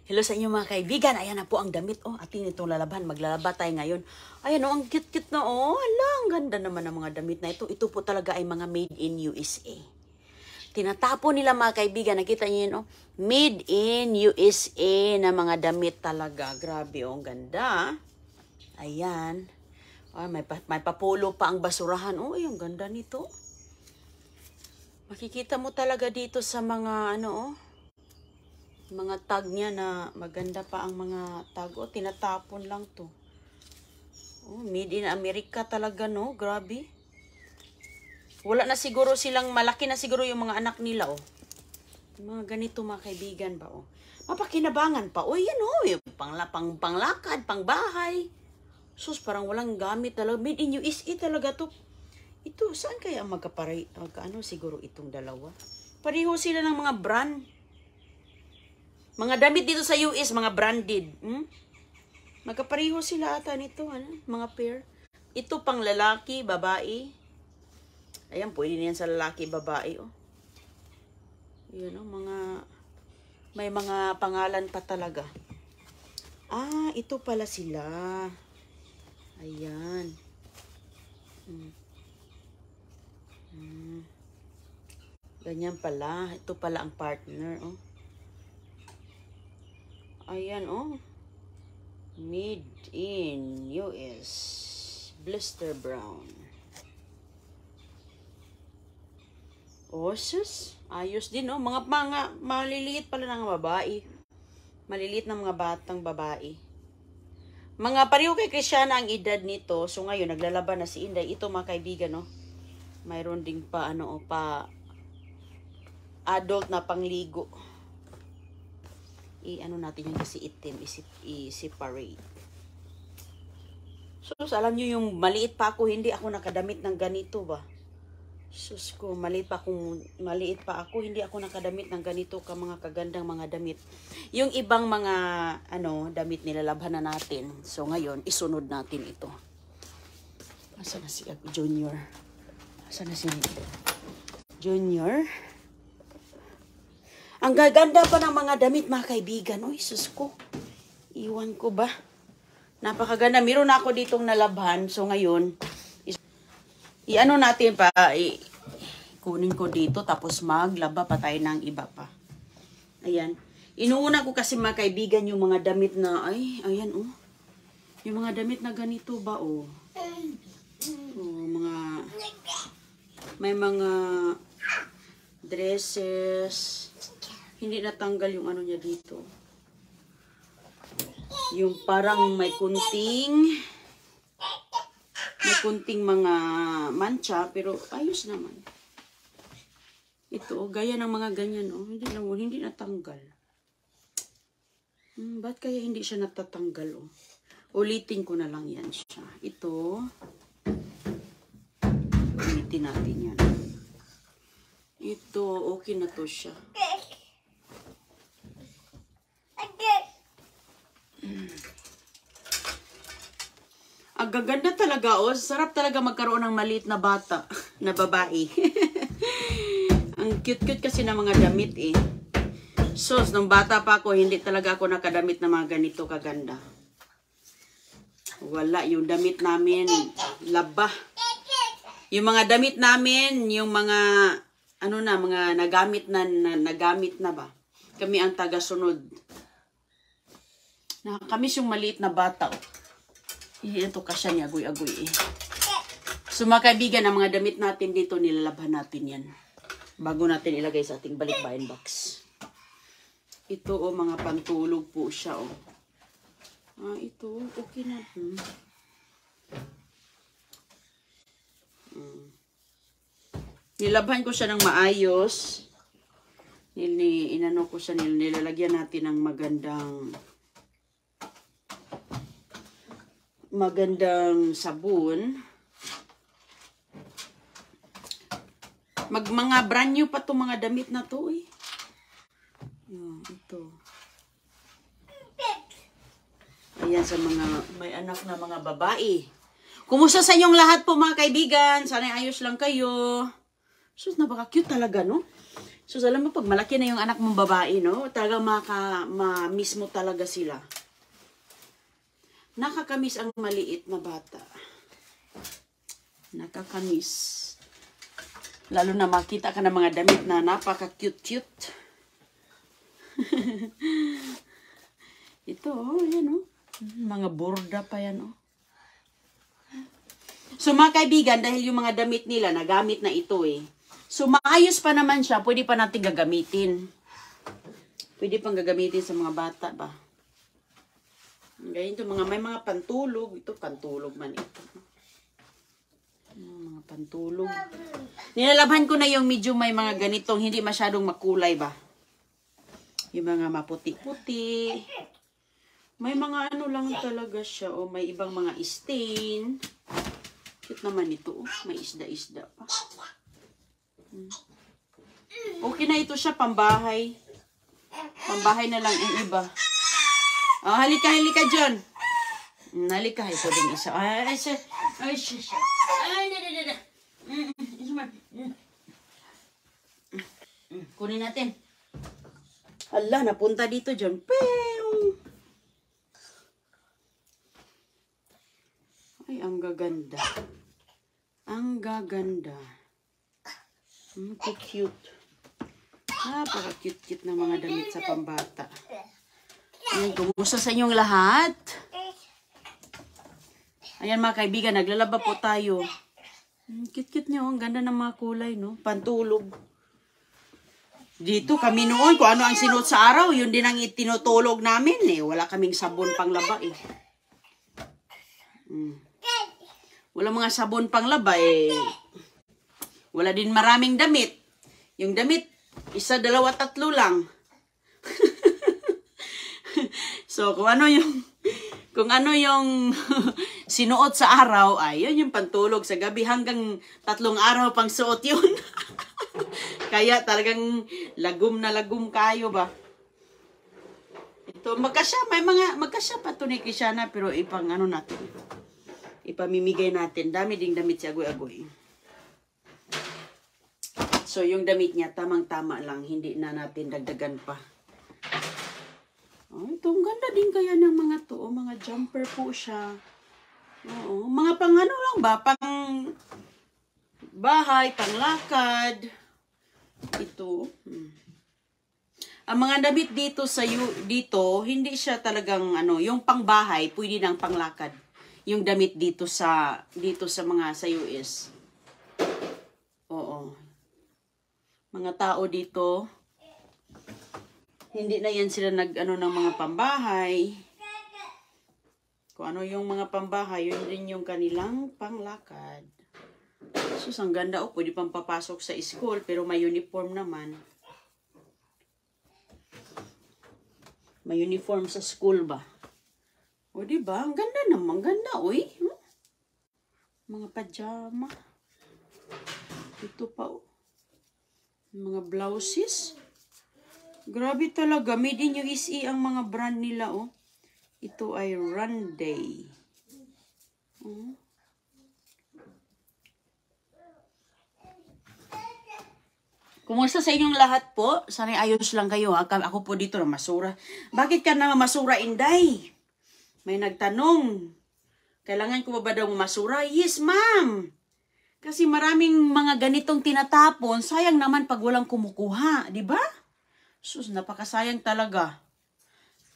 Hello sa inyo mga kaibigan. Ayan na po ang damit. Oh, atin itong lalaban. Maglalaba tayo ngayon. Ayan oh, ang cute-cute na oh. Hala, ang ganda naman ng mga damit na ito. Ito po talaga ay mga made in USA. Tinatapon nila mga kaibigan. Nakita niyo yun oh. Made in USA na mga damit talaga. Grabe oh, ang ganda. Ayan. Oh, may papulo pa ang basurahan. Oh, ay, ang ganda nito. Makikita mo talaga dito sa mga ano oh. Mga tag niya na maganda pa ang mga tag. O, tinatapon lang to. Oh, made in America talaga, no? Grabe. Wala na siguro silang, malaki na siguro yung mga anak nila, oh. Mga ganito, mga kaibigan ba, oh. Mapakinabangan pa. Oh, yan, oh. Yung panglakad, pangbahay. Sus, parang walang gamit talaga. Made in USA talaga to. Ito, saan kaya ano siguro itong dalawa? Pareho sila ng mga brand. Mga damit dito sa US, mga branded. Magkapareho sila ata nito, ano? Mga pair. Ito pang lalaki, babae. Ayan, pwede na yan sa lalaki, babae, oh. Yun, oh, may mga pangalan pa talaga. Ah, ito pala sila. Ayan. Ganyan pala. Ito pala ang partner, oh. Ayan, oh. Made in US. Blister brown. Oh, sus. Ayos din, oh. Mga maliliit pala ng babae. Maliliit na mga batang babae. Mga pareho kay Krishana ang edad nito. So, ngayon, naglalaban na si Inday. Ito, mga kaibigan, oh. Mayroon ding pa, ano, oh, pa adult na pangligo. I-ano natin yung kasi itim, i-separate. Sus, alam nyo yung maliit pa ako, hindi ako nakadamit ng ganito ba? Sus ko, maliit pa ako, hindi ako nakadamit ng ganito ka mga kagandang mga damit. Yung ibang mga, ano, damit nilalabhan na natin. So, ngayon, isunod natin ito. Asa na si Junior? Asa na si Junior? Ang gaganda pa ng mga damit, mga kaibigan. Uy, sus ko. Iwan ko ba? Napakaganda. Meron ako ditong nalabhan. So, ngayon, i-ano natin pa, kunin ko dito, tapos maglaba pa tayo ng iba pa. Ayan. Inuuna ko kasi, mga kaibigan, yung mga damit na, ayan, oh. Yung mga damit na ganito ba, oh. Oh, may mga dresses. Hindi natanggal yung ano niya dito. Yung parang may kunting mga mancha, pero ayos naman. Ito, gaya ng mga ganyan, oh. Hindi natanggal. Ba't kaya hindi siya natatanggal, oh? Ulitin ko na lang yan siya. Ito, ulitin natin yan. Ito, okay na to siya. Ang gaganda talaga, oh. Sarap talaga magkaroon ng maliit na bata, na babae. Ang cute-cute kasi ng mga damit, eh. So, nung bata pa ako, hindi talaga ako nakadamit na mga ganito kaganda. Wala, yung damit namin, laba. Yung mga damit namin, yung mga, ano na, mga nagamit na ba? Kami ang taga-sunod. Nakakamiss yung maliit na bata, oh. Ito kasya niya, agoy-agoy, eh. So, mga kaibigan, ang mga damit natin dito, nilalabhan natin yan. Bago natin ilagay sa ating balikbayan box. Ito, oh, mga pantulog po siya, oh. Ito, okay na. Nilabhan ko siya ng maayos. Inano ko siya, nilalagyan natin ng magandang sabon. Mga brand new pa to mga damit na to, eh. Ito. Ayan sa mga may anak na mga babae. Kumusta sa inyong lahat po, mga kaibigan? Sana ayos lang kayo. Sus, napaka-cute talaga, no? So, alam mo, pag malaki na yung anak mong babae, no? Talagang ma-miss mo talaga sila. Nakakamiss ang maliit na bata. Nakakamiss. Lalo na makita ka ng mga damit na napaka-cute-cute. Ito, oh, yan, oh. Mga borda pa yan, oh. So, mga kaibigan, dahil yung mga damit nila, nagamit na ito, eh. So, maayos pa naman siya. Pwede pa natin gagamitin. Pwede pang gagamitin sa mga bata ba. Ganyan ito, may mga pantulog. Ito, pantulog man ito. Mga pantulog. Nilalabhan ko na yung medyo may mga ganitong hindi masyadong makulay ba. Yung mga maputi-puti. May mga ano lang talaga siya. O may ibang mga stain. Cute naman ito. Oh. May isda-isda pa. Okay na ito siya, pambahay. Pambahay na lang yung iba. Oh, halika John. Halika, ito din isa. Ay, siya. Kunin natin. Hala, napunta dito, John. Pew! Ay, ang gaganda. Ang gaganda. Cute. Napaka-cute-cute ng mga damit sa pambata. Ayan, kumusta sa inyong lahat? Ayan mga kaibigan, naglalaba po tayo. Cute-cute niyo, ang ganda ng mga kulay, no? Pantulog. Dito kami noon, kung ano ang sinuot sa araw, yun din ang itinutulog namin, eh. Wala kaming sabon pang laba, eh. Wala mga sabon pang laba, eh. Wala din maraming damit. Yung damit, 1, 2, 3 lang. So, kung ano yung sinuot sa araw, ay yun yung pantulog sa gabi. Hanggang 3 araw pang suot yun. Kaya talagang lagum na lagum kayo ba. Ito, magkasya pa ito ni Krishana, pero ipang ano natin. Ipamimigay natin. Dami ding damit si Agoy-Agoy. So, yung damit niya, tamang-tama lang. Hindi na natin dagdagan pa. Oh, ito, ang ganda din kaya ng mga to. Oh, mga jumper po siya. Oo, mga pang ano lang ba? Pang bahay, pang lakad. Ito. Ang mga damit dito hindi siya talagang ano, yung pang bahay, pwede nang pang lakad. Yung damit dito sa mga sa US. Oo. Mga tao dito, hindi na yan sila nag-ano ng mga pambahay. Kung ano yung mga pambahay, yun din yung kanilang panglakad. Sus, ang ganda. Oh, pwede pang papasok sa school, pero may uniform naman. May uniform sa school ba? O, diba? Ang ganda naman. Ganda, uy. Mga pajama. Ito pa, oh. Mga blouses. Grabe talaga. Made in USA ang mga brand nila, oh. Ito ay Runday. Kumusta sa inyong lahat po? Sana ayos lang kayo, ha? Ako po dito na masura. Bakit ka na masura, Inday? May nagtanong. Kailangan ko ba daw masura? Yes, ma'am. Kasi maraming mga ganitong tinatapon, sayang naman pag walang kumukuha, di ba? Sus, napakasayang talaga.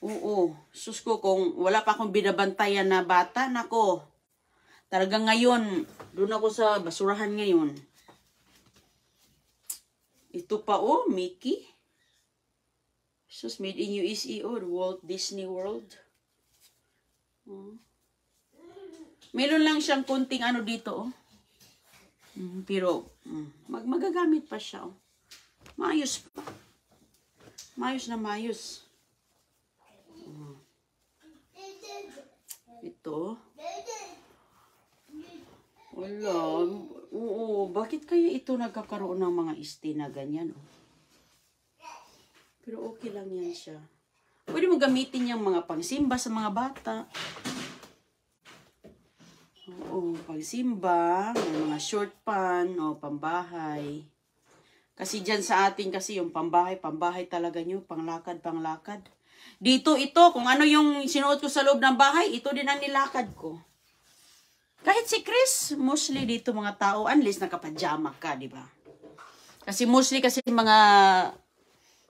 Oo, sus ko, kung wala pa akong binabantayan na bata, nako. Talagang ngayon, doon ako sa basurahan ngayon. Ito pa, oh, Mickey. Sus, made in USA, oh, Walt Disney World. Meron lang siyang kunting ano dito, oh. Pero, magagamit pa siya, oh. Maayos pa. Maayos na maayos. Ito. Wala. Oo, bakit kaya ito nagkakaroon ng mga stain na ganyan, oh? Pero okay lang yan siya. Pwede mo gamitin yung mga pangsimba sa mga bata. Oo, pangsimba, may mga short pan, o pambahay. Kasi dyan sa atin kasi yung pambahay talaga nyo, panglakad. Dito ito, kung ano yung sinuot ko sa loob ng bahay, ito din ang nilakad ko. Kahit si Chris, mostly dito mga tao, unless nakapajama ka, di ba? Kasi mostly kasi mga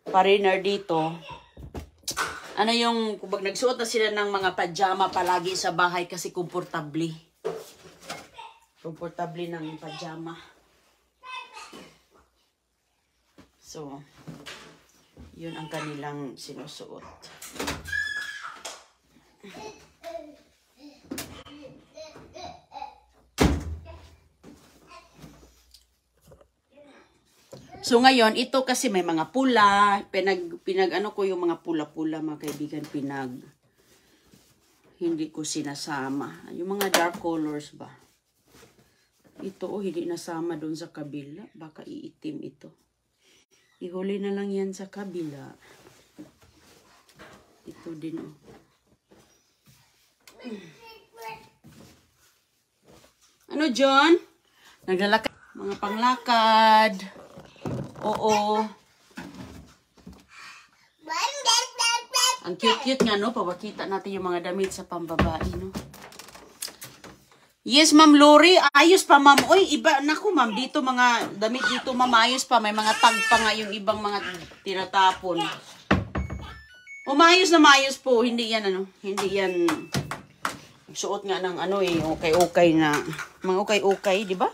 foreigner dito, ano yung, kung nagsuot na sila ng mga pajama palagi sa bahay kasi komportable. Komportable ng pajama. So, yun ang kanilang sinusuot. So, ngayon, ito kasi may mga pula. Ano ko yung mga pula-pula, mga kaibigan, hindi ko sinasama. Yung mga dark colors ba? Ito, hindi nasama doon sa kabila. Baka iitim ito. Ihuli na lang yan sa kabila. Ito din, oh. Ano, John? Naglalakad. Mga panglakad. Oo. Ang cute-cute nga, no? Pabakita natin yung mga damit sa pambabae, no? Yes, Ma'am Lori. Ayos pa, Ma'am. Uy, iba. Naku, Ma'am. Dito, mga damit dito, Ma'am. Ayos pa. May mga tag pa nga yung ibang mga tinatapon. Umayos na maayos po. Hindi yan, ano. Hindi yan. Suot nga ng ano eh. Okay na. Mga okay, di ba?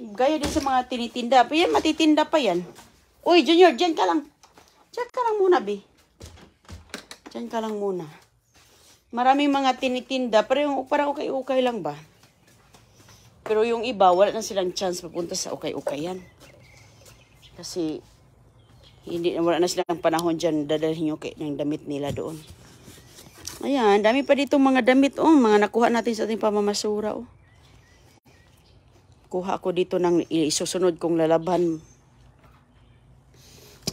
Gaya din sa mga tinitinda. Pa yan, matitinda pa yan. Uy, Junior, dyan ka lang. Dyan ka lang muna, be. Dyan ka lang muna. Maraming mga tinitinda, pero parang okay lang ba? Pero yung iba, wala na silang chance mapunta sa okay yan. Kasi, wala na silang panahon dyan, dadalhin yung ng damit nila doon. Ayan, dami pa dito mga damit, oh. Mga nakuha natin sa ating pamamasura, oh. Kuha ko dito ng isusunod kong lalaban.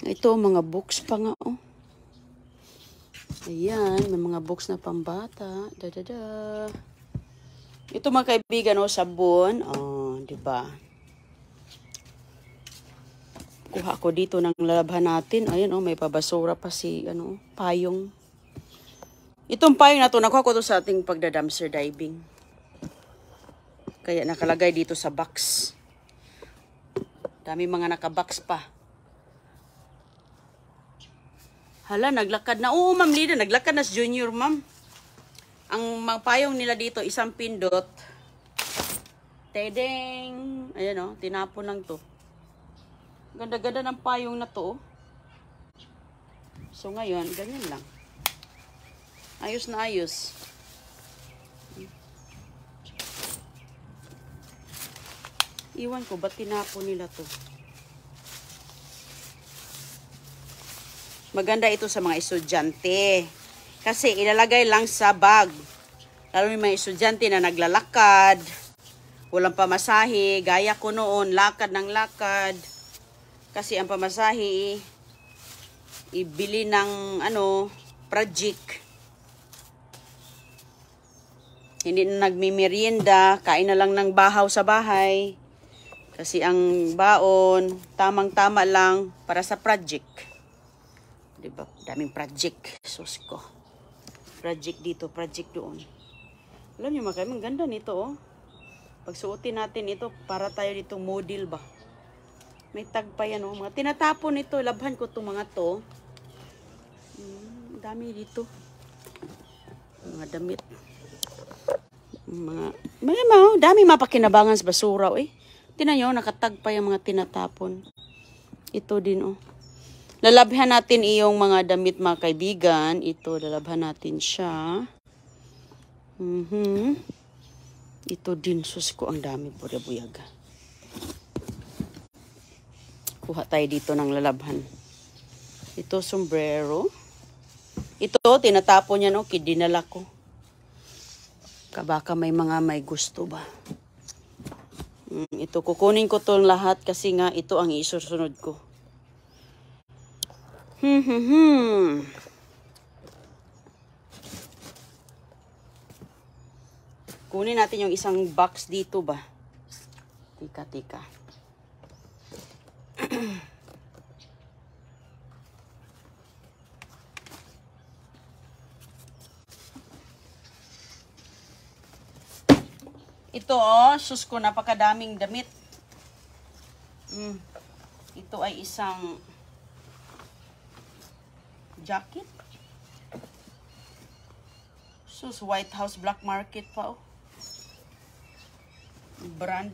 Ito, mga books pa nga, oh. Ayan, may mga books na pambata. Ito mga kaibigan, oh, sabon. Oh, di ba? Kuha ko dito ng lalabhan natin. Ayan, oh, may pabasura pa si, ano, payong. Itong payong na to, nakuha ko to sa ating pagda-dumpster diving. Kaya nakalagay dito sa box. Dami mga naka-box pa. Hala, naglakad na. Oo, Ma'am Lida, naglakad na si Junior, Ma'am. Ang mga payong nila dito, isang pindot. Tedeng. Ayan, oh, tinapon lang to. Ganda-ganda ng payong na to. So, ngayon, ganyan lang. Ayos na ayos. Iwan ko, ba't tinapon nila to? Maganda ito sa mga estudyante. Kasi ilalagay lang sa bag. Lalo yung mga estudyante na naglalakad. Walang pamasahe. Gaya ko noon, lakad ng lakad. Kasi ang pamasahe, ibili ng ano, project. Hindi na nagmimerienda. Kain na lang ng bahaw sa bahay. Kasi ang baon, tamang-tama lang para sa project. Diba? Daming project. Sus ko. Project dito, project doon. Alam niyo mga kaibigan, ganda nito, oh. Pag suotin natin ito, para tayo dito model ba? May tag pa yan, oh. Mga tinatapon nito. Labhan ko itong mga to. Dami dito. Mga damit. Dami mapakinabangan sa basura, eh. Tinan nyo, nakatag pa yung mga tinatapon. Ito din, oh. Lalabhan natin iyong mga damit, mga kaibigan. Ito, lalabhan natin siya. Ito din, sus ko, ang dami po, buyaga. Kuha tayo dito ng lalabhan. Ito, sombrero. Ito, tinatapon niya, no? Dinala ko. Baka may mga may gusto ba? Ito, kukunin ko itong lahat kasi nga ito ang isusunod ko. Kunin natin yung isang box dito ba? Tika. Ito oh, sus ko, napakadaming damit. Ito ay isang jacket. Sus, White House Black Market pa oh. Brand.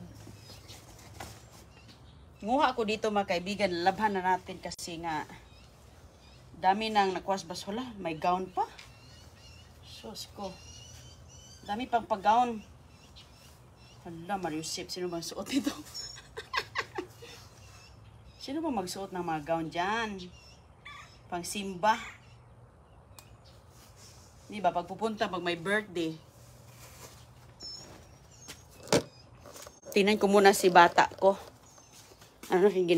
Nguha ko dito mga kaibigan, labhan na natin kasi nga dami nang nakwas bas. Wala, may gown pa. Sus ko. Dami pang pag-gown. Hala, Mariusip, sino bang suot ito? Sino bang magsuot ng mga gown dyan? Pang simba. Di ba, pagpupunta, pag may birthday. Tingnan ko muna si bata ko. Ano yung